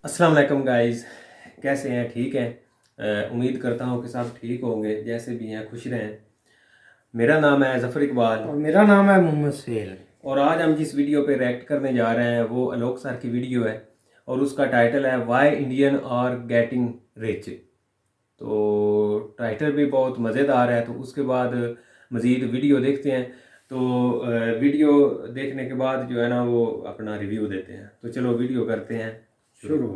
अस्सलाम वालेकुम गाइस, कैसे हैं? ठीक हैं? उम्मीद करता हूं कि सब ठीक होंगे, जैसे भी हैं खुश रहें। मेरा नाम है ज़फ़र इकबाल और मेरा नाम है मोहम्मद सुहेल। और आज हम जिस वीडियो पे रिएक्ट करने जा रहे हैं वो आलोक सर की वीडियो है और उसका टाइटल है why Indian are getting rich. तो टाइटल भी बहुत मज़ेदार है, तो उसके बाद मज़ीद वीडियो देखते हैं। तो वीडियो देखने के बाद जो है ना वो अपना रिव्यू देते हैं। तो चलो वीडियो करते हैं शुरू।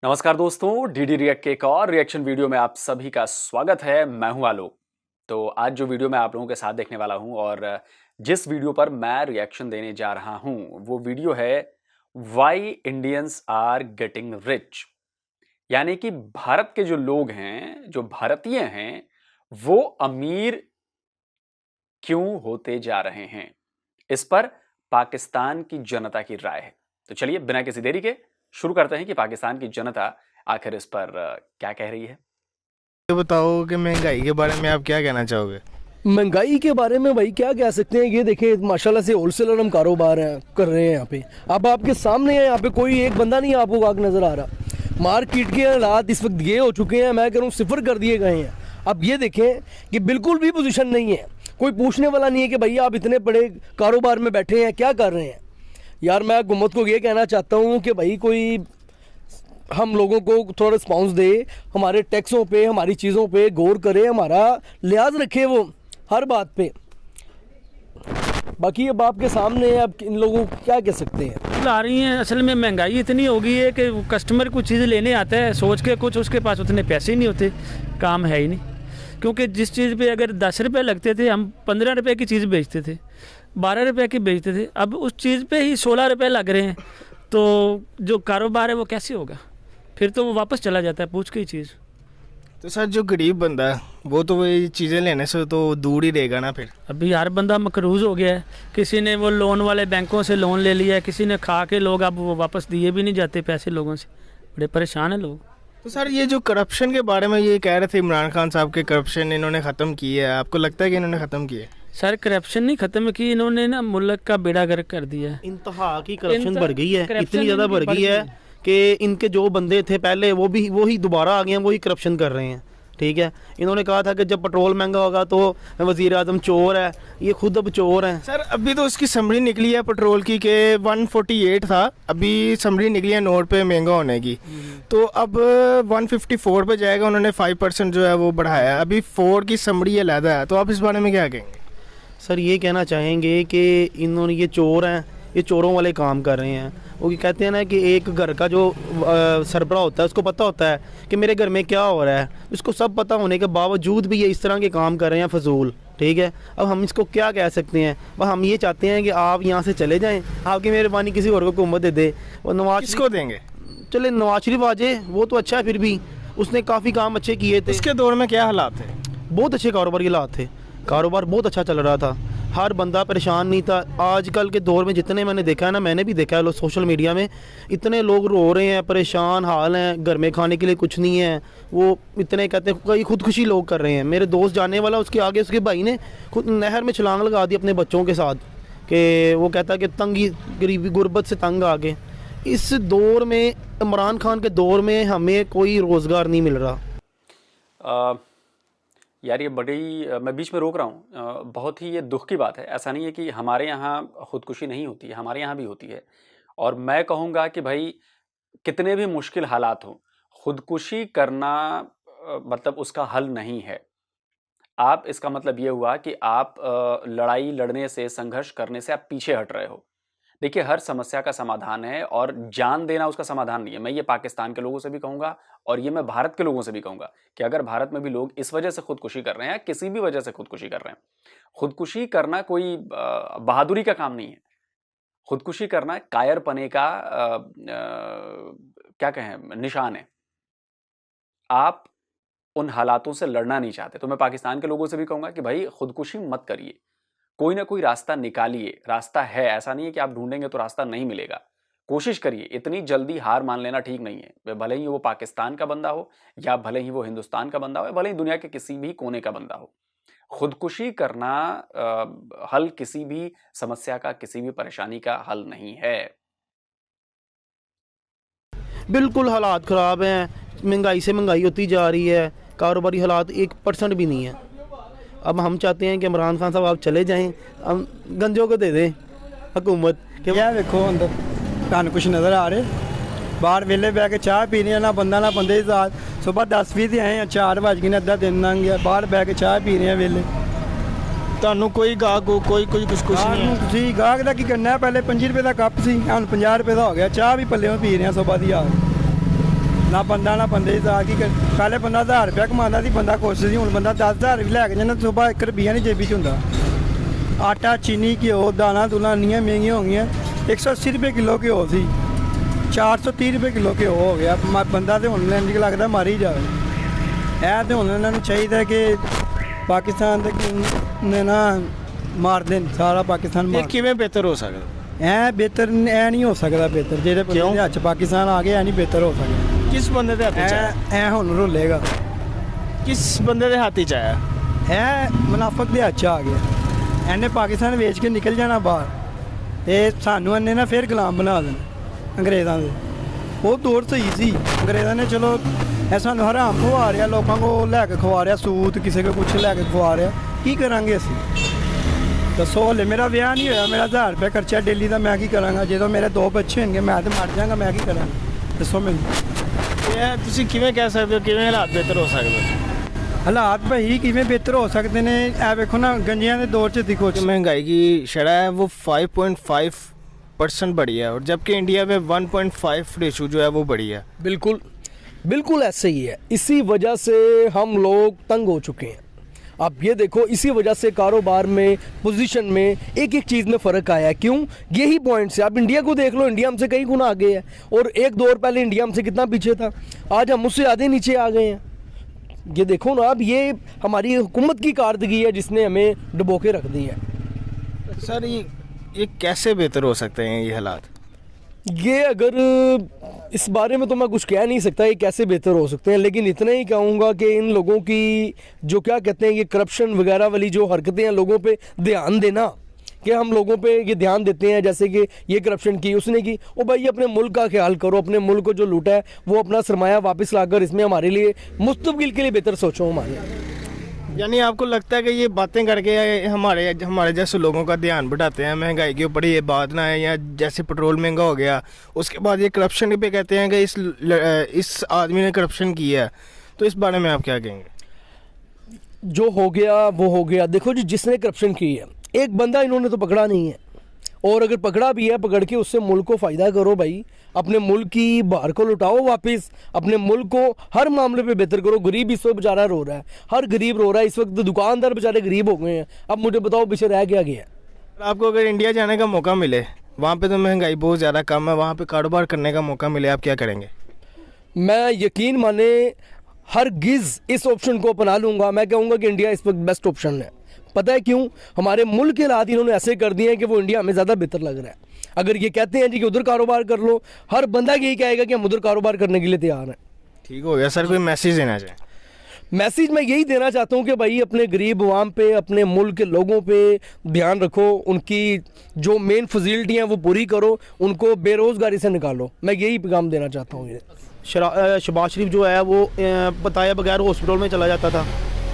नमस्कार दोस्तों, डीडी रिएक्ट के एक और रिएक्शन वीडियो में आप सभी का स्वागत है। मैं हूं आलोक। तो आज जो वीडियो मैं आप लोगों के साथ देखने वाला हूं और जिस वीडियो पर मैं रिएक्शन देने जा रहा हूं वो वीडियो है why Indians are getting rich. यानी कि भारत के जो लोग हैं, जो भारतीय हैं, वो अमीर क्यों होते जा रहे हैं। इस पर पाकिस्तान की जनता की राय है। तो चलिए बिना किसी देरी के शुरू करते हैं कि पाकिस्तान की जनता आखिर इस पर क्या कह रही है। ये बताओ कि महंगाई के बारे में आप क्या कहना चाहोगे? महंगाई के बारे में भाई क्या कह सकते हैं। ये देखें माशाल्लाह से होलसेलर हम कारोबार कर रहे हैं यहाँ पे। अब आपके सामने है, यहाँ पे कोई एक बंदा नहीं आपको आग नज़र आ रहा। मार्केट के हालात इस वक्त ये हो चुके हैं, मैं कह रहा हूँ सिफर कर दिए गए हैं। अब ये देखें कि बिल्कुल भी पोजीशन नहीं है, कोई पूछने वाला नहीं है कि भैया आप इतने बड़े कारोबार में बैठे हैं, क्या कर रहे हैं। यार मैं हुकूमत को ये कहना चाहता हूँ कि भाई कोई हम लोगों को थोड़ा रिस्पॉन्स दे, हमारे टैक्सों पे, हमारी चीज़ों पे गौर करे, हमारा लिहाज रखे वो हर बात पे। बाकी अब आपके सामने है, अब इन लोगों को क्या कह सकते हैं। ला रही हैं। असल में महंगाई इतनी हो गई है कि कस्टमर कुछ चीज़ लेने आता है सोच के, कुछ उसके पास उतने पैसे ही नहीं होते, काम है ही नहीं। क्योंकि जिस चीज़ पे अगर 10 रुपये लगते थे, हम 15 रुपये की चीज़ बेचते थे, 12 रुपये की बेचते थे, अब उस चीज़ पे ही 16 रुपये लग रहे हैं। तो जो कारोबार है वो कैसे होगा? फिर तो वो वापस चला जाता है पूछ के ही चीज़। तो सर जो गरीब बंदा है वो तो वही चीज़ें लेने से तो दूर ही रहेगा ना। फिर अभी हर बंदा मकरूज़ हो गया है। किसी ने वो लोन वाले बैंकों से लोन ले लिया है, किसी ने खा के लोग अब वो वापस दिए भी नहीं जाते पैसे लोगों से, बड़े परेशान हैं लोग। तो सर ये जो करप्शन के बारे में ये कह रहे थे इमरान खान साहब के करप्शन इन्होंने ख़त्म की है, आपको लगता है कि इन्होंने ख़त्म की है? सर करप्शन नहीं ख़त्म की, इन्होंने ना मुल्क का बेड़ा गर्क कर दिया है। इंतहा की करप्शन बढ़ गई है, करप्शन इतनी ज़्यादा बढ़ गई है कि इनके जो बंदे थे पहले वो ही दोबारा आ गए हैं, वही करप्शन कर रहे हैं। ठीक है, इन्होंने कहा था कि जब पेट्रोल महंगा होगा तो वज़ीर आज़म चोर है, ये खुद अब चोर हैं। सर अभी तो उसकी समरी निकली है पेट्रोल की कि 148 था, अभी समरी निकली है नोट पे महंगा होने की, तो अब 154 पे जाएगा। उन्होंने 5% जो है वो बढ़ाया, अभी 4 की समरी अलहदा है। तो आप इस बारे में क्या कहेंगे? सर ये कहना चाहेंगे कि इन्होंने ये चोर हैं, ये चोरों वाले काम कर रहे हैं। वो कहते हैं ना कि एक घर का जो सरबराह होता है उसको पता होता है कि मेरे घर में क्या हो रहा है, उसको सब पता होने के बावजूद भी ये इस तरह के काम कर रहे हैं फजूल। ठीक है, अब हम इसको क्या कह सकते हैं? वह हम ये चाहते हैं कि आप यहाँ से चले जाएँ, आपकी मेहरबानी किसी और को हुकूमत दे दे। वो नवाज किसको देंगे? चले नवाज शरीफ आ जाए, वो तो अच्छा है, फिर भी उसने काफ़ी काम अच्छे किए थे। उसके दौर में क्या हालात थे? बहुत अच्छे कारोबारी हालात थे, कारोबार बहुत अच्छा चल रहा था, हर बंदा परेशान नहीं था। आजकल के दौर में जितने मैंने देखा है ना, मैंने भी देखा है सोशल मीडिया में, इतने लोग रो रहे हैं, परेशान हाल हैं, घर में खाने के लिए कुछ नहीं है। वो इतने कहते हैं कई खुदकुशी लोग कर रहे हैं। मेरे दोस्त जाने वाला, उसके आगे उसके भाई ने खुद नहर में छलांग लगा दी अपने बच्चों के साथ, कि वो कहता है कि तंगी, गरीबी, गुर्बत से तंग आ गए। इस दौर में, इमरान खान के दौर में हमें कोई रोज़गार नहीं मिल रहा। यार ये बड़ी, मैं बीच में रोक रहा हूँ, बहुत ही ये दुख की बात है। ऐसा नहीं है कि हमारे यहाँ खुदकुशी नहीं होती है, हमारे यहाँ भी होती है। और मैं कहूँगा कि भाई कितने भी मुश्किल हालात हों, खुदकुशी करना मतलब उसका हल नहीं है। आप, इसका मतलब ये हुआ कि आप लड़ाई लड़ने से, संघर्ष करने से आप पीछे हट रहे हो। देखिए हर समस्या का समाधान है और जान देना उसका समाधान नहीं है। मैं ये पाकिस्तान के लोगों से भी कहूँगा और ये मैं भारत के लोगों से भी कहूँगा कि अगर भारत में भी लोग इस वजह से खुदकुशी कर रहे हैं, किसी भी वजह से खुदकुशी कर रहे हैं, खुदकुशी करना कोई बहादुरी का काम नहीं है। खुदकुशी करना कायरपने का क्या कहें, निशान है। आप उन हालातों से लड़ना नहीं चाहते, तो मैं पाकिस्तान के लोगों से भी कहूँगा कि भाई खुदकुशी मत करिए, कोई ना कोई रास्ता निकालिए। रास्ता है, ऐसा नहीं है कि आप ढूंढेंगे तो रास्ता नहीं मिलेगा। कोशिश करिए, इतनी जल्दी हार मान लेना ठीक नहीं है। वे भले ही वो पाकिस्तान का बंदा हो, या भले ही वो हिंदुस्तान का बंदा हो, या भले ही दुनिया के किसी भी कोने का बंदा हो, खुदकुशी करना हल किसी भी समस्या का, किसी भी परेशानी का हल नहीं है। बिल्कुल हालात ख़राब हैं, महंगाई से महंगाई होती जा रही है, कारोबारी हालात 1% भी नहीं है। अब हम चाहते हैं कि इमरान खान साहब आप चले जाएं, हम गंजों को दे दें हुकूमत के। क्या देखो अंदर ਤੁਹਾਨੂੰ ਕੁਛ ਨਜ਼ਰ ਆ ਰਿਹਾ ਬਾਹਰ ਵੇਲੇ ਬਹਿ ਕੇ ਚਾਹ ਪੀ ਰਹੇ ਆ, ਨਾ ਬੰਦਾ ਨਾ ਬੰਦੇ ਦੀ ਜ਼ਾਤ। ਸਵੇਰ 10:20 ਤੇ ਆਏ ਆ, 4 ਵਜ ਗਏ ਨੇ, ਅੱਧਾ ਦਿਨ ਲੰਘ ਗਿਆ, ਬਾਹਰ ਬਹਿ ਕੇ ਚਾਹ ਪੀ ਰਹੇ ਆ ਵੇਲੇ। ਤੁਹਾਨੂੰ ਕੋਈ ਗਾਹਕ ਕੋਈ ਕੁਝ ਗਾਹਕ ਨਹੀਂ ਨੂੰ ਹੈ। ਤੁਸੀਂ ਗਾਹਕ ਦਾ ਕੀ ਕਰਨਾ, ਪਹਿਲੇ 5 ਰੁਪਏ ਦਾ ਕੱਪ ਸੀ, ਹੁਣ 50 ਰੁਪਏ ਦਾ ਹੋ ਗਿਆ। ਚਾਹ ਵੀ ਪੱਲਿਓਂ ਪੀ ਰਹੇ ਆ ਸਵੇਰ ਦੀ ਆ, ਨਾ ਬੰਦਾ ਨਾ ਬੰਦੇ ਦੀ ਜ਼ਾਤ। ਕੀ ਕਰ, ਪਹਿਲੇ ਬੰਦਾ 1000 ਰੁਪਏ ਕਮਾਉਂਦਾ ਸੀ, ਬੰਦਾ ਖੁਸ਼ ਸੀ। ਹੁਣ ਬੰਦਾ 10,000 ਵੀ ਲੈ ਕੇ ਜਾਂਦਾ, ਸਵੇਰ 1 ਰੁਪਈਆ ਨਹੀਂ ਜੇਬੀ 'ਚ ਹੁੰਦਾ। ਆਟਾ, ਚੀਨੀ, ਘਿਓ, ਦਾਣਾ ਦੂਣਾ ਇੰਨੀਆਂ ਮਹਿੰਗੀਆਂ ਹੋ ਗਈਆਂ। 180 ਰੁਪਏ ਕਿਲੋ ਘਿਓ ਸੀ, 430 ਰੁਪਏ ਕਿਲੋ ਘਿਓ ਹੋ ਗਿਆ। ਬੰਦਾ ਤੇ ਹੁਣ ਇੰਝ ਲੱਗਦਾ ਮਰ ਹੀ ਜਾਵੇ। ਇਹ ਤੇ ਹੁਣ ਇਹਨਾਂ ਨੂੰ ਚਾਹੀਦਾ ਕਿ ਪਾਕਿਸਤਾਨ ਦੇ ਨੇ ਨਾ ਮਾਰ ਦੇਣ, ਸਾਰਾ ਪਾਕਿਸਤਾਨ ਇਹ ਮਾਰ। ਕਿਵੇਂ ਬਿਹਤਰ ਹੋ ਸਕਦਾ? ਐ ਬਿਹਤਰ ਐ ਨਹੀਂ ਹੋ ਸਕਦਾ ਬਿਹਤਰ, ਜਿਹੜੇ ਬੰਦੇ ਦੇ ਹੱਥ 'ਚ ਪਾਕਿਸਤਾਨ ਆ ਗਿਆ ਐ ਨਹੀਂ ਬਿਹਤਰ ਹੋ ਸਕਦਾ। ਕਿਸ ਬੰਦੇ ਦੇ ਹੱਥ 'ਚ ਆਇਆ? ਐ ਹੁਣ ਰੋਲੇਗਾ। ਕਿਸ ਬੰਦੇ ਦੇ ਹੱਥ 'ਚ ਆਇਆ? ਐ ਮੁਨਾਫਕ ਦੇ ਹੱਥ 'ਚ ਆ ਗਿਆ। ਇਹਨੇ ਪਾਕਿਸਤਾਨ ਵੇਚ ਕੇ ਨਿਕਲ ਜਾਣਾ ਬਾਹਰ, ਤੇ ਸਾਨੂੰ ਇਹਨੇ ਨਾ ਫਿਰ ਗੁਲਾਮ ਬਣਾ ਦੇਣਾ ਅੰਗਰੇਜ਼ਾਂ ਦੇ। ਉਹ ਦੌਰ ਸਹੀ ਸੀ, ਅੰਗਰੇਜ਼ਾਂ ਨੇ ਚਲੋ ਇਹ ਸਾਨੂੰ ਹਰਾਮ ਖਵਾ ਰਿਹਾ, ਲੋਕਾਂ ਕੋਲ ਲੈ ਕੇ ਖਵਾ ਰਿਹਾ, ਸੂਤ ਕਿਸੇ ਕੋ ਕੁਛ ਲੈ ਕੇ ਖਵਾ ਰਿਹਾ। ਕੀ ਕਰਾਂਗੇ ਅਸੀਂ ਦੱਸੋ? ਹਲੇ ਮੇਰਾ ਵਿਆਹ ਨਹੀਂ ਹੋਇਆ, ਮੇਰਾ 1000 ਰੁਪਏ ਖਰਚਾ ਡੇਲੀ ਦਾ, ਮੈਂ ਕੀ ਕਰਾਂਗਾ? ਜਦੋਂ ਮੇਰੇ 2 ਬੱਚੇ ਹੋਣਗੇ ਮੈਂ ਤਾਂ ਮਰ ਜਾਵਾਂਗਾ, ਮੈਂ ਕੀ ਕਰਾਂ? ਦੱਸੋ ਮੈਨੂੰ। ਇਹ ਤੁਸੀਂ ਕਿਵੇਂ ਕਹਿ ਸਕਦੇ ਹੋ ਕਿਵੇਂ ਹਾਲਾਤ ਬਿਹਤਰ ਹੋ ਸਕਦੇ? ਹਾਲਾਤ ਭਾਈ ਕਿਵੇਂ ਬਿਹਤਰ ਹੋ ਸਕਦੇ ਨੇ? ਇਹ ਵੇਖੋ ਨਾ, ਗੰਜਿਆਂ ਦੇ ਦੌਰ 'ਚ ਦੇਖੋ, महंगाई की शरह है वो 5.5% बढ़ी है, और जबकि इंडिया में 1.5 रेशो जो है वो बढ़ी है। बिल्कुल बिल्कुल ऐसे ही है। इसी वजह से हम लोग तंग हो चुके हैं। आप ये देखो, इसी वजह से कारोबार में, पोजीशन में, एक एक चीज़ में फ़र्क आया है। क्यों? यही पॉइंट से। आप इंडिया को देख लो, इंडिया हमसे कई गुना आगे है, और एक दौर पहले इंडिया हमसे कितना पीछे था, आज हम उससे आधे नीचे आ गए हैं। ये देखो ना, अब ये हमारी हुकूमत की कारदगी है जिसने हमें डुबो के रख दी है। सर ये कैसे बेहतर हो सकते हैं ये हालात? ये अगर इस बारे में तो मैं कुछ कह नहीं सकता ये कैसे बेहतर हो सकते हैं, लेकिन इतना ही कहूँगा कि इन लोगों की जो क्या कहते हैं, ये करप्शन वगैरह वाली जो हरकतें हैं, लोगों पे ध्यान देना, कि हम लोगों पे ये ध्यान देते हैं, जैसे कि ये करप्शन की, उसने की। ओ भाई, अपने मुल्क का ख्याल करो, अपने मुल्क को जो लूटा है वो अपना सरमाया वापस लाकर इसमें हमारे लिए मुस्तकबिल के लिए बेहतर सोचो हमारे। यानी आपको लगता है कि ये बातें करके हमारे जैसे लोगों का ध्यान बढ़ाते हैं महंगाई के ऊपर, ये बात ना है, या जैसे पेट्रोल महंगा हो गया उसके बाद ये करप्शन पे कहते हैं कि इस आदमी ने करप्शन किया है, तो इस बारे में आप क्या कहेंगे? जो हो गया वो हो गया। देखो जी, जिसने करप्शन की है, एक बंदा इन्होंने तो पकड़ा नहीं है, और अगर पकड़ा भी है, पकड़ के उससे मुल्क को फ़ायदा करो भाई, अपने मुल्क की बाहर को लुटाओ वापस, अपने मुल्क को हर मामले पे बेहतर करो। गरीब इस वक्त बेचारा रो रहा है, हर गरीब रो रहा है इस वक्त, दुकानदार बेचारे गरीब हो गए हैं। अब मुझे बताओ पीछे रह क्या गया? आपको अगर इंडिया जाने का मौका मिले, वहाँ पे तो महंगाई बहुत ज़्यादा कम है, वहाँ पे कारोबार करने का मौका मिले, आप क्या करेंगे? मैं यकीन माने हर गिज़ इस ऑप्शन को अपना लूँगा। मैं कहूँगा कि इंडिया इस वक्त बेस्ट ऑप्शन है। पता है क्यों? हमारे मुल्क के हालात इन्होंने ऐसे कर दिए हैं कि वो इंडिया हमें ज़्यादा बेहतर लग रहा है। अगर ये कहते हैं जी कि उधर कारोबार कर लो, हर बंदा यही कहेगा कि हम उधर कारोबार करने के लिए तैयार हैं। ठीक हो गया सर, कोई मैसेज देना चाहें? मैसेज मैं यही देना चाहता हूँ कि भाई अपने गरीब अवाम पे, अपने मुल्क के लोगों पे ध्यान रखो, उनकी जो मेन फजीलिटी हैं वो पूरी करो, उनको बेरोज़गारी से निकालो। मैं यही पैगाम देना चाहता हूँ। शहबाज शरीफ जो है वो बताए बगैर हॉस्पिटल में चला जाता था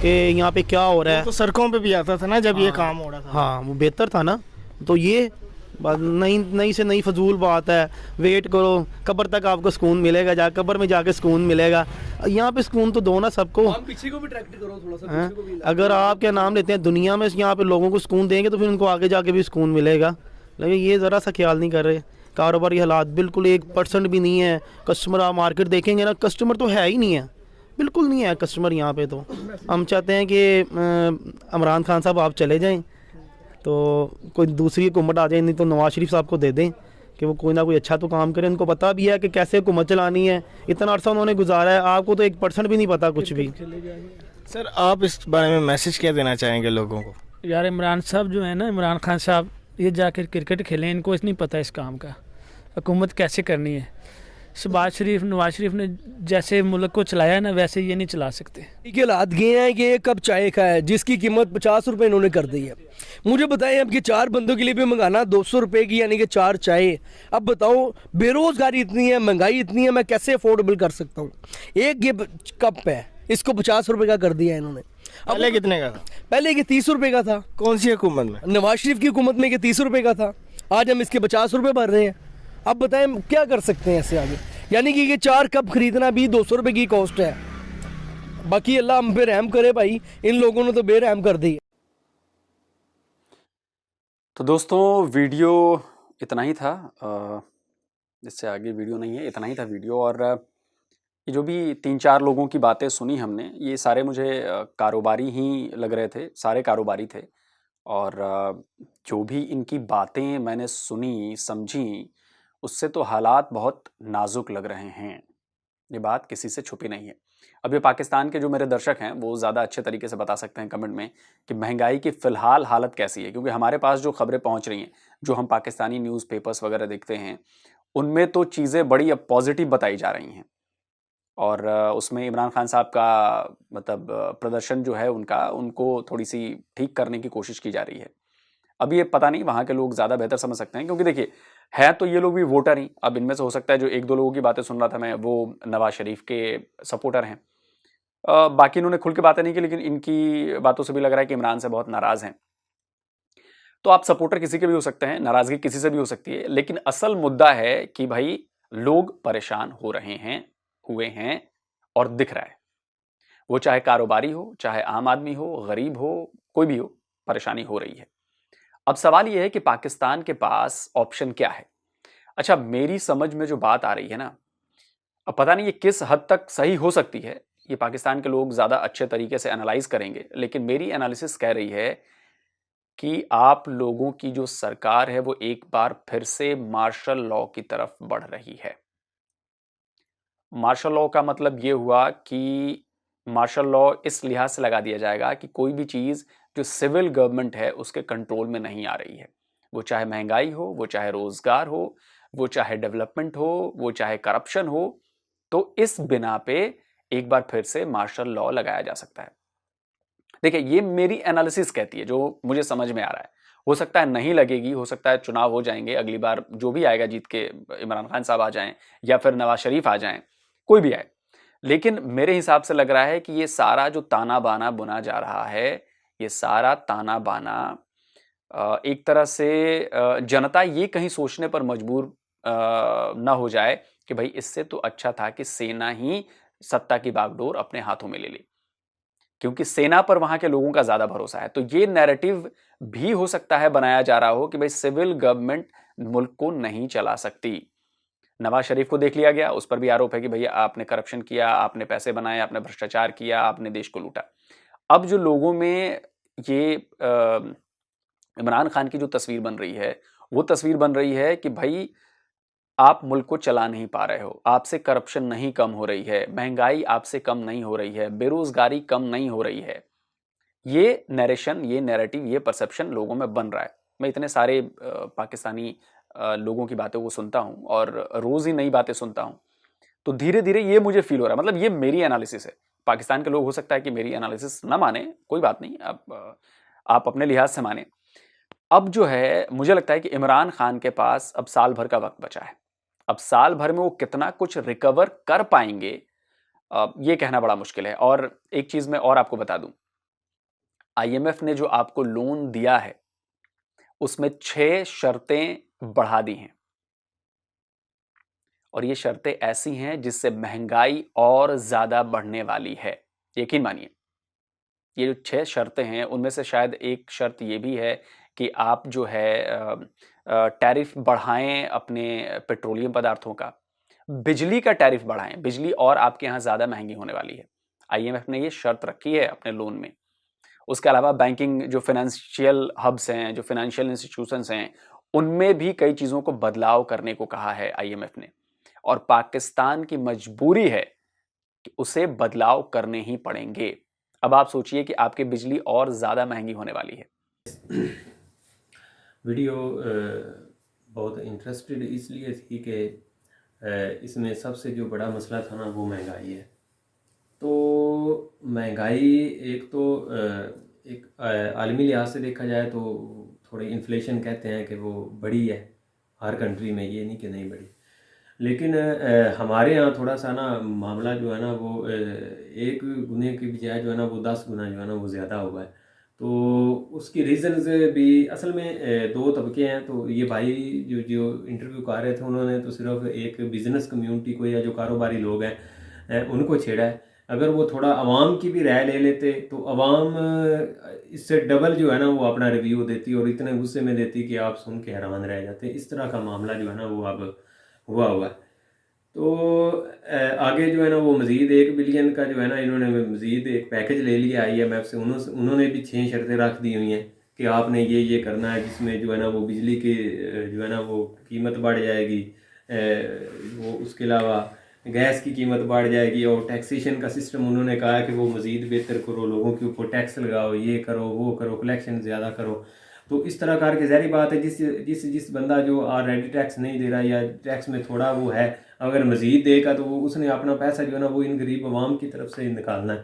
कि यहाँ पे क्या हो रहा है, तो सड़कों पे भी आता था ना जब ये काम हो रहा था। हाँ, वो बेहतर था ना। तो ये नई से नई फजूल बात है। वेट करो, कब्र तक आपको सुकून मिलेगा, कब्र में जाके सुकून मिलेगा। यहाँ पे सुकून तो दो ना सबको। आप पीछे को भी ट्रैक्ट करो थोड़ा सा, पीछे को भी। अगर आप क्या नाम लेते हैं दुनिया में, यहाँ पे लोगों को सुकून देंगे तो फिर उनको आगे जाके भी सुकून मिलेगा, लेकिन ये ज़रा सा ख्याल नहीं कर रहे। कारोबारी हालात बिल्कुल 1% भी नहीं है। कस्टमर, आप मार्केट देखेंगे ना, कस्टमर तो है ही नहीं है, बिल्कुल नहीं है कस्टमर यहाँ पे। तो हम चाहते हैं कि इमरान खान साहब आप चले जाएं, तो कोई दूसरी हुकूमत आ जाए, नहीं तो नवाज शरीफ साहब को दे दें कि वो कोई ना कोई अच्छा तो काम करें। उनको पता भी है कि कैसे हुकूमत चलानी है, इतना अर्सा उन्होंने गुजारा है। आपको तो 1% भी नहीं पता कुछ भी। सर आप इस बारे में मैसेज क्या देना चाहेंगे लोगों को? यार इमरान साहब जो है ना, इमरान खान साहब, ये जाकर क्रिकेट खेलें, इनको नहीं पता इस काम का। हुकूमत कैसे करनी है। शहबाज शरीफ, नवाज शरीफ ने जैसे मुल्क को चलाया है ना, वैसे ये नहीं चला सकते। के हालात ये हैं कि कब चाय का है जिसकी कीमत 50 रुपए इन्होंने कर दी है। मुझे बताएं, अब ये 4 बंदों के लिए भी मंगाना 200 रुपए की, यानी कि 4 चाय। अब बताओ, बेरोजगारी इतनी है, महंगाई इतनी है, मैं कैसे अफोर्डेबल कर सकता हूँ। एक ये कप है, इसको 50 रुपए का कर दिया इन्होंने। अब पहले कितने का था? पहले ये 30 रुपए का था। कौन सी हुकूमत में? नवाज शरीफ की हुकूमत में ये 30 रुपए का था, आज हम इसके 50 रुपए भर रहे हैं। अब बताएं क्या कर सकते हैं इससे आगे। यानी कि ये 4 कप खरीदना भी 200 रुपए की कॉस्ट है। बाकी अल्लाह हम पे रहम करे भाई, इन लोगों ने तो बेरहम कर दी। तो दोस्तों वीडियो इतना ही था, इससे आगे वीडियो नहीं है, इतना ही था वीडियो। और ये जो भी 3-4 लोगों की बातें सुनी हमने, ये सारे मुझे कारोबारी ही लग रहे थे, सारे कारोबारी थे। और जो भी इनकी बातें मैंने सुनी समझी, उससे तो हालात बहुत नाजुक लग रहे हैं, ये बात किसी से छुपी नहीं है। अब ये पाकिस्तान के जो मेरे दर्शक हैं वो ज़्यादा अच्छे तरीके से बता सकते हैं कमेंट में कि महंगाई की फ़िलहाल हालत कैसी है, क्योंकि हमारे पास जो खबरें पहुंच रही हैं, जो हम पाकिस्तानी न्यूज़पेपर्स वगैरह देखते हैं, उनमें तो चीज़ें बड़ी अब पॉजिटिव बताई जा रही हैं। और उसमें इमरान खान साहब का मतलब प्रदर्शन जो है उनका, उनको थोड़ी सी ठीक करने की कोशिश की जा रही है। अब ये पता नहीं, वहाँ के लोग ज़्यादा बेहतर समझ सकते हैं, क्योंकि देखिए है तो ये लोग भी वोटर ही। अब इनमें से हो सकता है जो 1-2 लोगों की बातें सुन रहा था मैं, वो नवाज शरीफ के सपोर्टर हैं। बाकी इन्होंने खुल के बातें नहीं की, लेकिन इनकी बातों से भी लग रहा है कि इमरान से बहुत नाराज़ हैं। तो आप सपोर्टर किसी के भी हो सकते हैं, नाराज़गी किसी से भी हो सकती है, लेकिन असल मुद्दा है कि भाई लोग परेशान हो रहे हैं, हुए हैं और दिख रहा है। वो चाहे कारोबारी हो, चाहे आम आदमी हो, गरीब हो, कोई भी हो, परेशानी हो रही है। अब सवाल यह है कि पाकिस्तान के पास ऑप्शन क्या है। अच्छा, मेरी समझ में जो बात आ रही है ना, अब पता नहीं ये किस हद तक सही हो सकती है, ये पाकिस्तान के लोग ज़्यादा अच्छे तरीके से एनालाइज करेंगे, लेकिन मेरी एनालिसिस कह रही है कि आप लोगों की जो सरकार है वो एक बार फिर से मार्शल लॉ की तरफ बढ़ रही है। मार्शल लॉ का मतलब ये हुआ कि मार्शल लॉ इस लिहाज से लगा दिया जाएगा कि कोई भी चीज़ जो सिविल गवर्नमेंट है उसके कंट्रोल में नहीं आ रही है, वो चाहे महंगाई हो, वो चाहे रोजगार हो, वो चाहे डेवलपमेंट हो, वो चाहे करप्शन हो, तो इस बिना पे एक बार फिर से मार्शल लॉ लगाया जा सकता है। देखिए, ये मेरी एनालिसिस कहती है, जो मुझे समझ में आ रहा है। हो सकता है नहीं लगेगी, हो सकता है चुनाव हो जाएंगे, अगली बार जो भी आएगा जीत के, इमरान खान साहब आ जाएं या फिर नवाज शरीफ आ जाएं, कोई भी आए, लेकिन मेरे हिसाब से लग रहा है कि ये सारा जो ताना बाना बुना जा रहा है, ये सारा ताना बाना एक तरह से जनता ये कहीं सोचने पर मजबूर ना हो जाए कि भाई इससे तो अच्छा था कि सेना ही सत्ता की बागडोर अपने हाथों में ले ले, क्योंकि सेना पर वहां के लोगों का ज्यादा भरोसा है। तो ये नैरेटिव भी हो सकता है बनाया जा रहा हो कि भाई सिविल गवर्नमेंट मुल्क को नहीं चला सकती। नवाज शरीफ को देख लिया गया, उस पर भी आरोप है कि भैया आपने करप्शन किया, आपने पैसे बनाए, आपने भ्रष्टाचार किया, आपने देश को लूटा। अब जो लोगों में ये इमरान खान की जो तस्वीर बन रही है, वो तस्वीर बन रही है कि भाई आप मुल्क को चला नहीं पा रहे हो, आपसे करप्शन नहीं कम हो रही है, महंगाई आपसे कम नहीं हो रही है, बेरोजगारी कम नहीं हो रही है। ये नैरेशन, ये नैरेटिव, ये परसेप्शन लोगों में बन रहा है। मैं इतने सारे पाकिस्तानी लोगों की बातों को सुनता हूं और रोज ही नई बातें सुनता हूं, तो धीरे धीरे ये मुझे फील हो रहा है। मतलब ये मेरी एनालिसिस है। पाकिस्तान के लोग हो सकता है कि मेरी एनालिसिस ना माने, कोई बात नहीं, आप अपने लिहाज से माने। अब जो है मुझे लगता है कि इमरान खान के पास अब साल भर का वक्त बचा है। अब साल भर में वो कितना कुछ रिकवर कर पाएंगे, ये कहना बड़ा मुश्किल है। और एक चीज मैं और आपको बता दूं, IMF ने जो आपको लोन दिया है उसमें 6 शर्तें बढ़ा दी हैं, और ये शर्तें ऐसी हैं जिससे महंगाई और ज्यादा बढ़ने वाली है। यकीन मानिए, ये जो 6 शर्तें हैं उनमें से शायद एक शर्त ये भी है कि आप जो है टैरिफ बढ़ाएं अपने पेट्रोलियम पदार्थों का, बिजली का टैरिफ बढ़ाएं, बिजली और आपके यहाँ ज़्यादा महंगी होने वाली है। IMF ने ये शर्त रखी है अपने लोन में। उसके अलावा बैंकिंग जो फाइनेंशियल हब्स हैं, जो फाइनेंशियल इंस्टीट्यूशंस हैं, उनमें भी कई चीज़ों को बदलाव करने को कहा है IMF ने, और पाकिस्तान की मजबूरी है कि उसे बदलाव करने ही पड़ेंगे। अब आप सोचिए कि आपकी बिजली और ज़्यादा महंगी होने वाली है। वीडियो बहुत इंटरेस्टेड इसलिए थी कि इसमें सबसे जो बड़ा मसला था ना वो महंगाई है। तो महंगाई एक तो एक आलमी लिहाज से देखा जाए तो थोड़ी इन्फ्लेशन कहते हैं कि वो बड़ी है हर कंट्री में, ये नहीं कि नहीं बड़ी। लेकिन हमारे यहाँ थोड़ा सा ना मामला जो है ना वो एक गुने की बजाय जो है ना वो 10 गुना जो है ना वो ज़्यादा हुआ है। तो उसकी रीज़न्स भी असल में दो तबके हैं। तो ये भाई जो जो इंटरव्यू कर रहे थे उन्होंने तो सिर्फ एक बिज़नेस कम्युनिटी को या जो कारोबारी लोग हैं उनको छेड़ा है। अगर वो थोड़ा आवाम की भी राय ले लेते तो आवाम इससे डबल जो है ना वो अपना रिव्यू देती और इतने गुस्से में देती कि आप सुन के हैरान रह जाते। इस तरह का मामला जो है ना वो अब हुआ है। तो आगे जो है ना वो मज़ीद 1 बिलियन का जो है ना इन्होंने मज़ीद एक पैकेज ले लिया IMF से। उन्होंने भी 6 शर्तें रख दी हुई हैं कि आपने ये करना है, जिसमें जो है ना वो बिजली के जो है ना वो कीमत बढ़ जाएगी, वो उसके अलावा गैस की कीमत बढ़ जाएगी, और टैक्सेशन का सिस्टम उन्होंने कहा है कि वो मज़ीद बेहतर करो, लोगों के ऊपर टैक्स लगाओ, ये करो वो करो, कलेक्शन ज़्यादा करो। तो इस तरह करके ज़ाहिर बात है जिस बंदा जो ऑलरेडी टैक्स नहीं दे रहा या टैक्स में थोड़ा वो है, अगर मज़ीद देगा तो वो उसने अपना पैसा जो है ना वो इन गरीब आवाम की तरफ से निकालना है।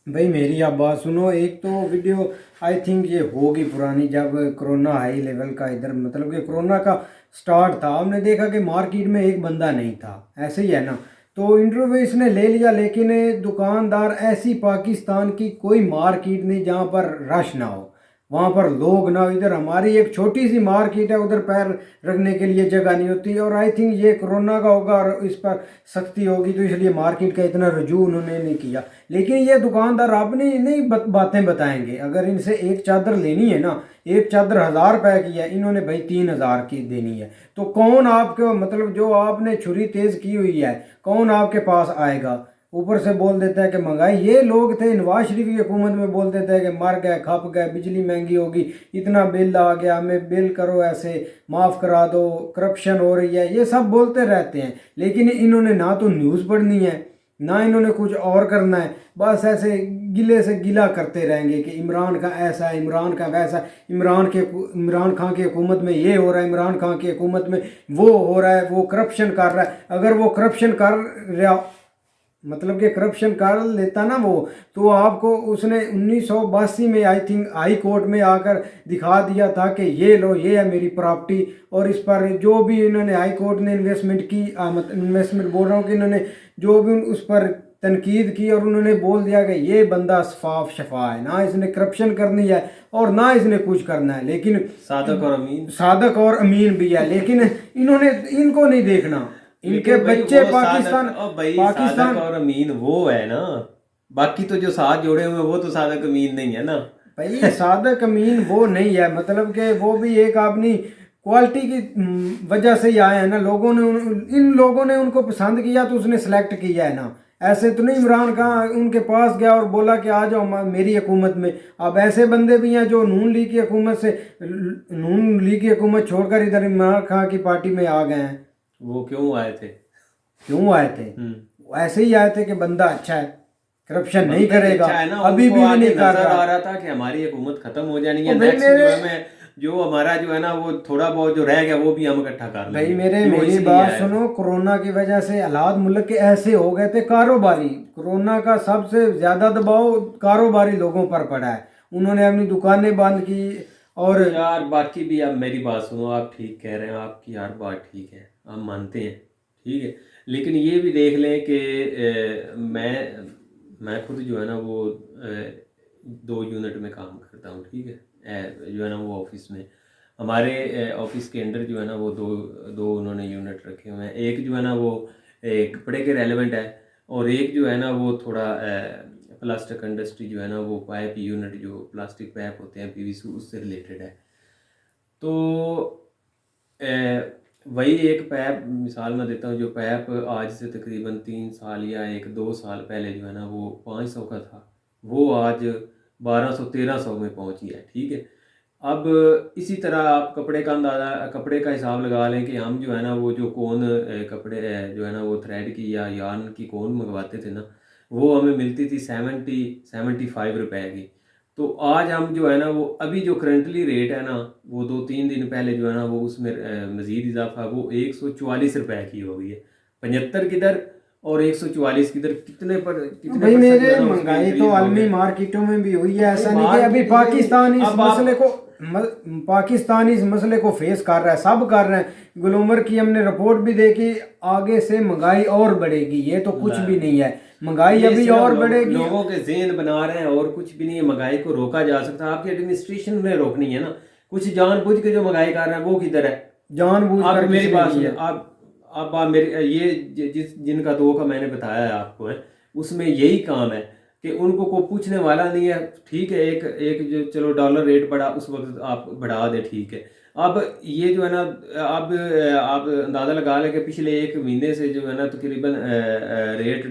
भाई मेरी आप बात सुनो। एक तो वीडियो आई थिंक ये होगी पुरानी, जब कोरोना हाई लेवल का इधर मतलब कि कोरोना का स्टार्ट था, हमने देखा कि मार्केट में एक बंदा नहीं था, ऐसे ही है ना। तो इंटरव्यू इसने ले लिया, लेकिन दुकानदार ऐसी पाकिस्तान की कोई मार्केट नहीं जहाँ पर रश ना हो, वहाँ पर लोग ना हो। इधर हमारी एक छोटी सी मार्केट है, उधर पैर रखने के लिए जगह नहीं होती। और आई थिंक ये कोरोना का होगा और इस पर सख्ती होगी, तो इसलिए मार्केट का इतना रुझू उन्होंने नहीं किया। लेकिन ये दुकानदार अपनी नहीं बातें बताएंगे। अगर इनसे एक चादर लेनी है ना, एक चादर 1000 रुपए की है, इन्होंने भाई 3000 की देनी है। तो कौन आपको मतलब जो आपने छुरी तेज की हुई है, कौन आपके पास आएगा? ऊपर से बोल देता है कि महंगाई। ये लोग थे नवाज शरीफ की हुकूमत में, बोल देते हैं कि मर गए, खप गए, बिजली महंगी होगी, इतना बिल आ गया, हमें बिल करो, ऐसे माफ़ करा दो, करप्शन हो रही है, ये सब बोलते रहते हैं। लेकिन इन्होंने ना तो न्यूज़ पढ़नी है, ना इन्होंने कुछ और करना है, बस ऐसे गिले से गिला करते रहेंगे कि इमरान का ऐसा है, इमरान का वैसा, इमरान खान की हुकूमत में ये हो रहा है, इमरान खान की हुकूमत में वो हो रहा है, वो करप्शन कर रहा है। अगर वो करप्शन कर रहा मतलब कि करप्शन कर लेता ना वो, तो आपको उसने 1982 में आई थिंक हाई कोर्ट में आकर दिखा दिया था कि ये लो, ये है मेरी प्रॉपर्टी। और इस पर जो भी इन्होंने हाई कोर्ट ने इन्वेस्टमेंट की, इन्वेस्टमेंट बोल रहा हूँ कि इन्होंने जो भी उस पर तनकीद की, और उन्होंने बोल दिया कि ये बंदा साफ शफा है, ना इसने करप्शन करनी है और ना इसने कुछ करना है। लेकिन सादक और अमीन भी है, लेकिन इनको नहीं देखना। इनके बच्चे पाकिस्तान और अमीन वो है ना, बाकी तो जो साथ जोड़े हुए वो तो सादक अमीन नहीं है ना भाई। सादक अमीन वो नहीं है, मतलब कि वो भी एक अपनी क्वालिटी की वजह से ही आए हैं ना। इन लोगों ने उनको पसंद किया तो उसने सेलेक्ट किया है ना। ऐसे तो नहीं इमरान खान उनके पास गया और बोला कि आ जाओ मेरी हुकूमत में। अब ऐसे बंदे भी हैं जो नून लीग की हुकूमत छोड़कर इधर इमरान खान की पार्टी में आ गए हैं। वो क्यों आए थे? ऐसे ही आए थे कि बंदा अच्छा है, करप्शन नहीं करेगा। अच्छा है ना, अभी भी नहीं कर रहा। आ रहा था कि हमारी हुकूमत खत्म हो जानी है, नेक्स्ट जो हमारा जो है ना वो थोड़ा बहुत जो रह गया वो भी हम इकट्ठा कर लेंगे। भाई मेरी बात सुनो। कोरोना की वजह से हालात मुल्क के ऐसे हो गए थे, कारोबारी, कोरोना का सबसे ज्यादा दबाव कारोबारी लोगों पर पड़ा है। उन्होंने अपनी दुकानें बंद की। और यार बाकी भी आप मेरी बात सुनो, आप ठीक कह रहे हैं, आपकी यार बात ठीक है, हम मानते हैं, ठीक है। लेकिन ये भी देख लें कि मैं खुद जो है ना वो 2 यूनिट में काम करता हूँ, ठीक है। जो है ना वो ऑफिस में, हमारे ऑफिस के अंदर जो है ना वो दो उन्होंने यूनिट रखे हुए हैं। एक जो है ना वो कपड़े के रेलेवेंट है, और एक जो है ना वो थोड़ा प्लास्टिक इंडस्ट्री जो है ना वो पाइप यूनिट, जो प्लास्टिक पाइप होते हैं PVC, उससे रिलेटेड है। तो वही एक पाइप मिसाल मैं देता हूँ, जो पाइप आज से तकरीबन 3 साल या 1-2 साल पहले जो है ना वो 500 का था, वो आज 1200-1300 में पहुँची है, ठीक है। अब इसी तरह आप कपड़े का हिसाब लगा लें कि हम जो है ना वो जो कौन कपड़े जो है ना वो थ्रेड की या यार्न की कौन मंगवाते थे ना, वो हमें मिलती थी 70-75 रुपए की। तो आज हम जो है ना वो अभी जो करंटली रेट है ना वो 2-3 दिन पहले जो है ना वो उसमें मज़ीद इजाफा वो 144 रुपए की हो गई है। 75 किधर और 144 किधर, कितने भाई परसेंट जो मेरे है ना उसमें महंगाई increase तो हो आलमी गया। मार्केटों में भी हुई है, ऐसा भाई नहीं कि अभी मार्केट में पाकिस्तान इस अब आप- मसले को पाकिस्तान इस मसले को फेस कर रहा है, सब कर रहे हैं। ग्लोमर की हमने रिपोर्ट भी देखी, आगे से महंगाई और बढ़ेगी, ये तो कुछ भी नहीं है, महंगाई ये अभी सिर्फ और बढ़ेगी। लोगों के ज़हन बना रहे हैं और कुछ भी नहीं है। महंगाई को रोका जा सकता है, आपकी एडमिनिस्ट्रेशन ने रोकनी है ना। कुछ जानबूझ के जो महंगाई कर रहे हैं वो किधर है? जानबूझ आप कर मेरी किसी बात ने सुनिए, किया। आप मेरे ये जिनका 2 का मैंने बताया है आपको है, उसमें यही काम है कि उनको कोई पूछने वाला नहीं है। ठीक है, एक जो चलो डॉलर रेट बढ़ा उस वक्त आप बढ़ा दें, ठीक है। अब ये जो है ना अब आप अंदाज़ा लगा लें कि पिछले 1 महीने से जो है ना तकरीबन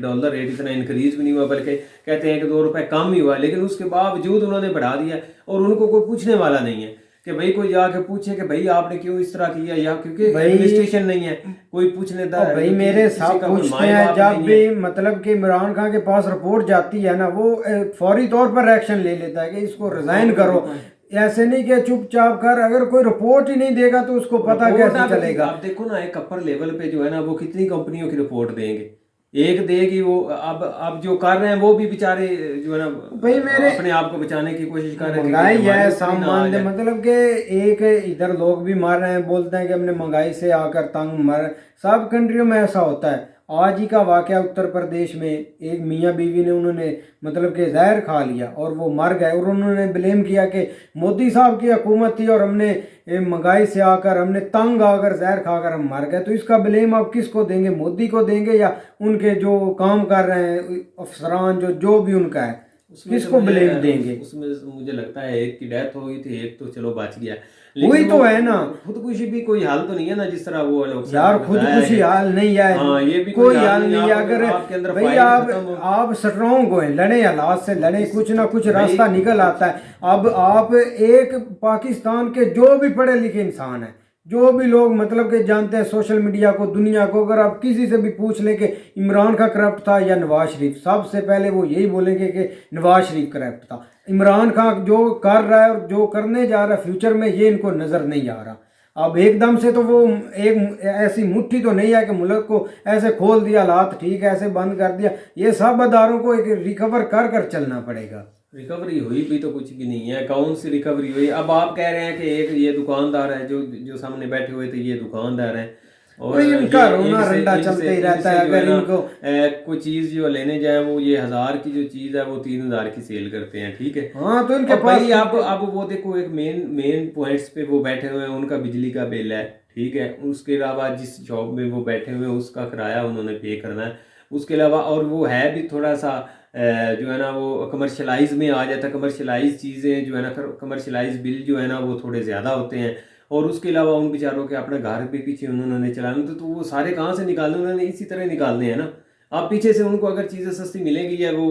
डॉलर रेट इतना इंक्रीज भी नहीं हुआ, बल्कि कहते हैं कि 2 रुपए कम ही हुआ, लेकिन उसके बावजूद उन्होंने बढ़ा दिया और उनको कोई पूछने वाला नहीं है कि भाई कोई जाके पूछे कि भाई आपने क्यों इस तरह किया, या क्योंकि एडमिनिस्ट्रेशन नहीं है कोई पूछने भाई मेरे साथ पूछते हैं जब भी, मतलब कि इमरान खान के पास रिपोर्ट जाती है ना वो फौरी तौर पर एक्शन ले लेता है कि इसको रिजाइन करो। ऐसे नहीं कि चुपचाप कर, अगर कोई रिपोर्ट ही नहीं देगा तो उसको पता कैसे चलेगा। आप देखो ना एक अपर लेवल पे जो है ना वो कितनी कंपनियों की रिपोर्ट देंगे, एक देगी वो। अब जो कर रहे हैं वो भी बेचारे जो है ना भाई मेरे अपने आप को बचाने की कोशिश कर रहे हैं। महंगाई कि है हमारे ऊपर ही ना आ सामान जाए। मतलब कि एक इधर लोग भी मार रहे हैं, बोलते हैं कि हमने महंगाई से आकर तंग मर। सब कंट्रियों में ऐसा होता है। आज ही का वाकया उत्तर प्रदेश में, एक मियाँ बीवी ने उन्होंने मतलब कि जहर खा लिया और वो मर गए, और उन्होंने ब्लेम किया कि मोदी साहब की हुकूमत थी और हमने महंगाई से आकर, हमने तंग आकर जहर खाकर हम मर गए। तो इसका ब्लेम आप किसको देंगे? मोदी को देंगे या उनके जो काम कर रहे हैं अफसरान, जो भी उनका है, किसको ब्लेम देंगे? उसमें मुझे लगता है एक की डेथ हो गई थी, एक तो चलो बच गया, वही तो है ना। खुदकुशी भी कोई हाल तो नहीं है ना जिस तरह वो लोग यार खुदकुशी हाल नहीं है। हाँ, ये भी कोई हाल नहीं है। आपके अगर अंदर भाई फाइल खत्म हो। आप स्ट्रॉन्ग हो, लड़े, हालात से लड़े, कुछ ना कुछ रास्ता निकल आता है। अब आप एक पाकिस्तान के जो भी पढ़े लिखे इंसान है, जो भी लोग मतलब कि जानते हैं सोशल मीडिया को, दुनिया को, अगर आप किसी से भी पूछ लें कि इमरान खान करप्ट था या नवाज शरीफ, सबसे पहले वो यही बोलेंगे कि नवाज शरीफ करप्ट था। इमरान खान जो कर रहा है और जो करने जा रहा है फ्यूचर में, ये इनको नज़र नहीं आ रहा। अब एकदम से तो वो एक ऐसी मुट्ठी तो नहीं है कि मुल्क को ऐसे खोल दिया, हालात ठीक है ऐसे बंद कर दिया। ये सब अदारों को एक रिकवर कर कर चलना पड़ेगा। रिकवरी हुई भी तो कुछ भी नहीं है, कौन सी रिकवरी हुई? अब आप कह रहे हैं कि एक ये दुकानदार है जो सामने बैठे हुए थे, ये दुकानदार है और इनका ये रोना रंडा चलते ही रहता है। अगर इनको कोई चीज जो लेने जाए वो ये 1000 की जो चीज है वो 3000 की सेल करते हैं, ठीक है। हाँ तो इनके अब पास भाई अब वो देखो एक मेन पॉइंट्स पे वो बैठे हुए हैं, उनका बिजली का बिल है, ठीक है। उसके अलावा जिस शॉप में वो बैठे हुए हैं उसका किराया उन्होंने पे करना है। उसके अलावा और वो है भी थोड़ा सा जो है ना वो कमर्शलाइज में आ जाता है। कमर्शलाइज चीज़ें जो है ना, कमर्शलाइज बिल जो है ना वो थोड़े ज़्यादा होते हैं। और उसके अलावा उन बेचारों के अपने घर पे पीछे उन्होंने चलाने, तो वो सारे कहाँ से निकालने? उन्होंने इसी तरह निकालने हैं ना। अब पीछे से उनको अगर चीज़ें सस्ती मिलेगी या वो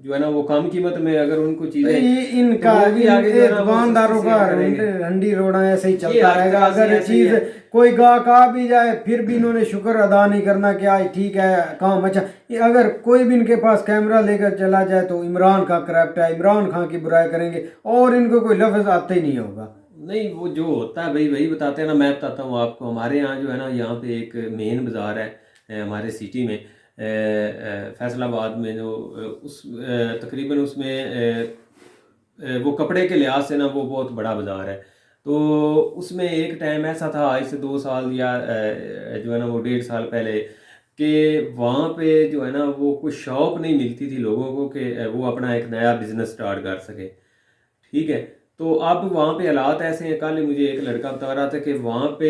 जो है ना वो कम कीमत में अगर उनको चीज़ें, इनका तो वो भी आगे जो है ना वो दुकानदारों सस्ती का सेल करेंगे। रंडी रोड़ा ऐसे ही ये चलता हर रहेगा। तरह से अगर ऐसे ही चीज है। कोई गाहक आ भी जाए फिर भी इन्होंने शुक्र अदा नहीं करना कि आज ठीक है काम अच्छा। ये अगर कोई भी इनके पास कैमरा लेकर चला जाए तो इमरान खान करप्ट है, इमरान खान की बुराई करेंगे और इनको कोई लफ्ज आते ही नहीं होगा। नहीं, वो जो होता है भाई वही बताते हैं ना। मैं बताता हूँ आपको, हमारे यहाँ जो है ना, यहाँ पे एक मेन बाज़ार है हमारे सिटी में, फैसलाबाद में, जो उस तकरीबन उसमें वो कपड़े के लिहाज से ना वो बहुत बड़ा बाज़ार है। तो उसमें एक टाइम ऐसा था आज से 2 साल या जो है ना वो 1.5 साल पहले, कि वहाँ पे जो है ना वो कोई शॉप नहीं मिलती थी लोगों को कि वो अपना एक नया बिज़नेस स्टार्ट कर सके, ठीक है। तो अब वहाँ पे हालात ऐसे हैं। कल मुझे एक लड़का बता रहा था कि वहाँ पे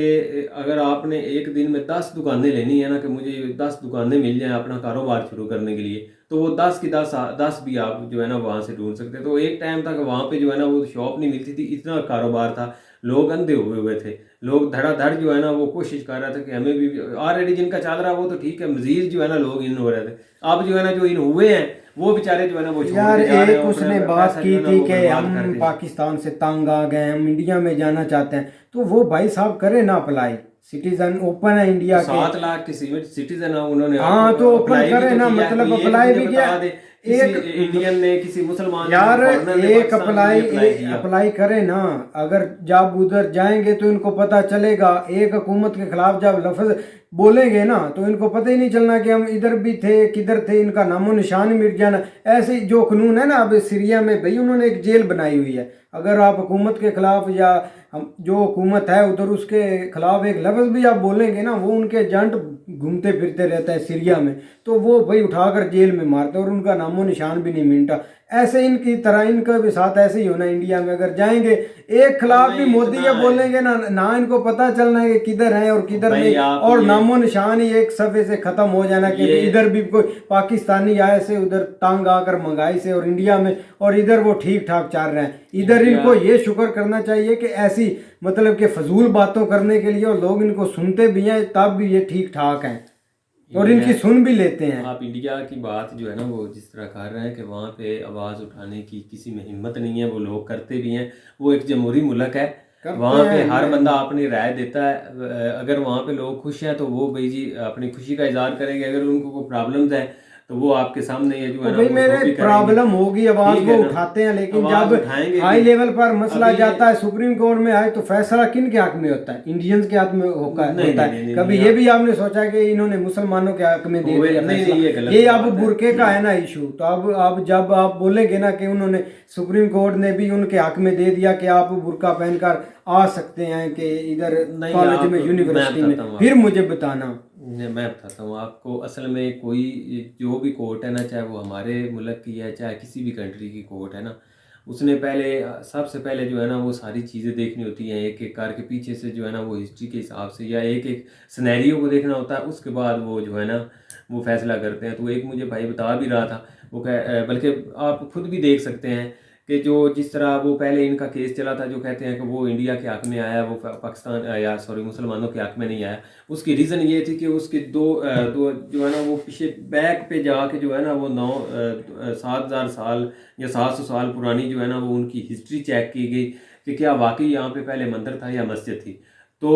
अगर आपने एक दिन में 10 दुकानें लेनी है ना, कि मुझे 10 दुकानें मिल जाएं अपना कारोबार शुरू करने के लिए, तो वो 10 की 10 भी आप जो है ना वहाँ से ढूंढ सकते हैं। तो एक टाइम तक वहाँ पे जो है ना वो शॉप नहीं मिलती थी, इतना कारोबार था, लोग अंधे हुए थे, लोग धड़ाधड़ जो है ना वो कोशिश कर रहे थे कि हमें भी, ऑलरेडी जिनका चल रहा वो तो ठीक है, मजीद जो है ना लोग इन हो रहे थे। अब जो है ना जो इन हुए हैं वो बेचारे जो है ना वो छोड़ यार के जा रहे हैं, एक और उसने अपना बात पैसा की जो है ना थी वो कि बर्बाद कर हम दें। पाकिस्तान से तंग आ गए, हम इंडिया में जाना चाहते हैं, तो वो भाई साहब करे ना अप्लाई, सिटीजन ओपन है इंडिया के। 7 लाख के सिटीजन है, उन्होंने हाँ तो ओपन apply भी करे तो ना, किया है। मतलब कोई एक अप्लाई मुझे भी बता किया। दे किसी इंडियन ने किसी मुसलमान यार foreigner ने एक पाकिस्तान में apply किया। अप्लाई करे ना, अगर जब उधर जाएंगे तो इनको पता चलेगा। एक हुकूमत के खिलाफ जब लफ्ज बोलेंगे ना तो इनको पता ही नहीं चलना कि हम इधर भी थे, किधर थे, इनका नामो निशान ही मिट जाना। ऐसे ही जो कानून है ना अब सीरिया में, भाई उन्होंने एक जेल बनाई हुई है। अगर आप हुकूमत के खिलाफ या हम जो हुकूमत है उधर उसके खिलाफ एक लफ्ज़ भी आप बोलेंगे ना, वो उनके एजेंट घूमते फिरते रहता है सीरिया में, तो वो भाई उठाकर जेल में मारते और उनका नामो निशान भी नहीं मिलता। ऐसे इनकी तरह इनका भी साथ ऐसे ही होना इंडिया में। अगर जाएंगे एक खिलाफ भी मोदी के बोलेंगे ना इनको पता चलना है कि किधर है और किधर नहीं, और नामो निशान ही एक सफ़े से ख़त्म हो जाना कि इधर भी कोई पाकिस्तानी आए से उधर तंग आकर महंगाई से और इंडिया में, और इधर वो ठीक ठाक चल रहे हैं। इधर इनको ये शुक्र करना चाहिए कि ऐसी मतलब कि फजूल बातों करने के लिए और लोग इनको सुनते भी हैं तब भी ये ठीक ठाक हैं और इनकी सुन भी लेते हैं। आप इंडिया की बात जो है ना वो जिस तरह कर रहे हैं कि वहाँ पे आवाज़ उठाने की किसी में हिम्मत नहीं है, वो लोग करते भी हैं। वो एक जमहूरी मुल्क है, वहाँ पे हर बंदा अपनी राय देता है। अगर वहाँ पे लोग खुश हैं तो वो भाई जी अपनी खुशी का इजहार करेंगे। अगर उनको कोई प्रॉब्लम्स है तो वो आपके सामने है जो है ना भाई वो मेरे भी प्रॉब्लम होगी, आवाज ठीक वो है ना? उठाते हैं, लेकिन आवाज़ जब उठाएंगे हाई भी। लेवल पर मसला अभी जाता है सुप्रीम कोर्ट में आए तो फैसला किन के हक में होता है? इंडियंस के हाथ में होता नहीं, है। नहीं, कभी नहीं, ये भी आपने सोचा कि इन्होंने मुसलमानों के हक में दे दिया नहीं, फैसला? ये गलत ये बात अब है। बुरके का है ना इशू, तो अब जब आप बोलेंगे ना कि उन्होंने सुप्रीम कोर्ट ने भी उनके हक में दे दिया कि आप बुरका पहनकर आ सकते हैं कि इधर नहीं, कॉलेज में आप- यूनिवर्सिटी मैं में, बताता हूँ फिर मुझे बताना। मैं बताता हूँ आपको। असल में कोई जो भी कोर्ट है ना, चाहे वो हमारे मुल्क की है चाहे किसी भी कंट्री की कोर्ट है ना, उसने पहले सबसे पहले जो है ना वो सारी चीज़ें देखनी होती हैं एक एक करके पीछे से जो है ना वो हिस्ट्री के हिसाब से या एक एक सिनेरियो को देखना होता है। उसके बाद वो जो है ना वो फैसला करते हैं। तो एक मुझे भाई बता भी रहा था, वो बल्कि आप खुद भी देख सकते हैं कि जो जिस तरह वो पहले इनका केस चला था, जो कहते हैं कि वो इंडिया के हक में आया, वो पाकिस्तान या सॉरी मुसलमानों के हक में नहीं आया। उसकी रीज़न ये थी कि उसके दो जो है ना वो पीछे बैक पे जाके जो है ना वो 7,000 साल या 700 साल पुरानी जो है ना वो उनकी हिस्ट्री चेक की गई कि क्या वाकई यहाँ पे पहले मंदिर था या मस्जिद थी। तो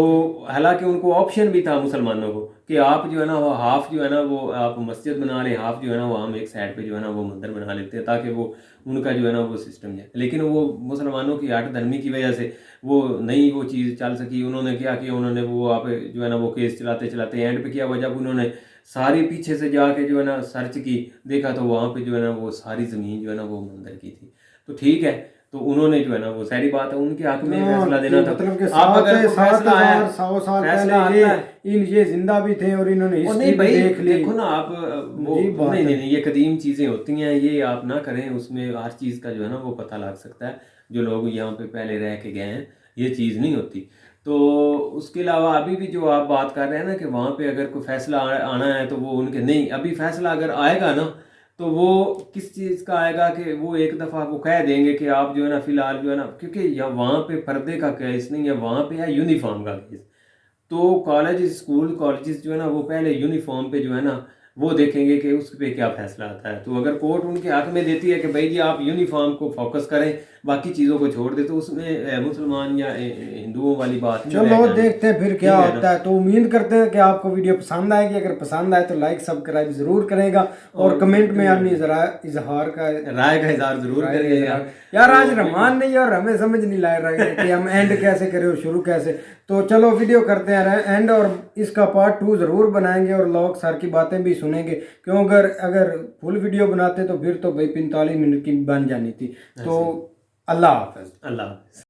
हालांकि उनको ऑप्शन भी था मुसलमानों को कि आप जो है ना वो हाफ जो है ना वो आप मस्जिद बना लें, हाफ जो है ना वो हम एक साइड पे जो है ना वो मंदिर बना लेते हैं ताकि वो उनका जो है ना वो सिस्टम है। लेकिन वो मुसलमानों की आठ धर्मी की वजह से वो नहीं वो चीज़ चल सकी। उन्होंने क्या किया, उन्होंने वो आप जो है ना वो केस चलाते चलाते एंड पे किया हुआ, जब उन्होंने सारी पीछे से जाके जो है ना सर्च की, देखा तो वहाँ पे जो है ना वो सारी ज़मीन जो है ना वो मंदिर की थी। तो ठीक है, तो उन्होंने जो है ना वो सारी बात है उनके हक में फैसला देना था। मतलब कि आप अगर कोई फैसला आया 100 साल फैसला पहले आता है ये जिंदा भी थे और इन्होंने और हिस्ट्री नहीं भाई देख ली। देखो ना आप वो अजीब बात नहीं है। नहीं ये कदीम चीज़ें होती हैं, ये आप ना करें। उसमें हर चीज़ का जो है ना वो पता लग सकता है। जो लोग यहाँ पे पहले रह के गए हैं ये चीज़ नहीं होती। तो उसके अलावा अभी भी जो आप बात कर रहे हैं ना कि वहाँ पे अगर कोई फैसला आना है तो वो उनके नहीं, अभी फैसला अगर आएगा ना तो वो किस चीज़ का आएगा कि वो एक दफ़ा वो कह देंगे कि आप जो है ना फ़िलहाल जो है ना, क्योंकि यहाँ वहाँ पे पर्दे का केस नहीं है, वहाँ पे है यूनिफॉर्म का केस। तो कॉलेज स्कूल कॉलेजेस जो है ना वो पहले यूनिफॉर्म पे जो है ना वो देखेंगे कि उस पे क्या फैसला आता है। तो अगर कोर्ट उनके हक में देती है कि भाई जी आप यूनिफॉर्म को फोकस करें, बाकी चीज़ों को छोड़ दे, तो उसमें मुसलमान या हिंदुओं वाली बात नहीं रह चलो जानी। देखते हैं फिर क्या ठीक है ना? होता है। तो उम्मीद करते हैं कि आपको वीडियो पसंद आएगी। अगर पसंद आए तो लाइक सब्सक्राइब जरूर करेगा और कमेंट में अपनी इजहार का राय का इजहार जरूर करिएगा। यार आज रहमान नहीं है और हमें समझ नहीं ला रहा है कि हम एंड कैसे करें और शुरू कैसे। तो चलो वीडियो करते हैं एंड, और इसका पार्ट 2 ज़रूर बनाएंगे और लोग सर की बातें भी सुनेंगे, क्यों अगर फुल वीडियो बनाते तो फिर तो भाई 45 मिनट की बन जानी थी। तो अल्लाह हाफ़िज़। अल्लाह हाफ़िज़।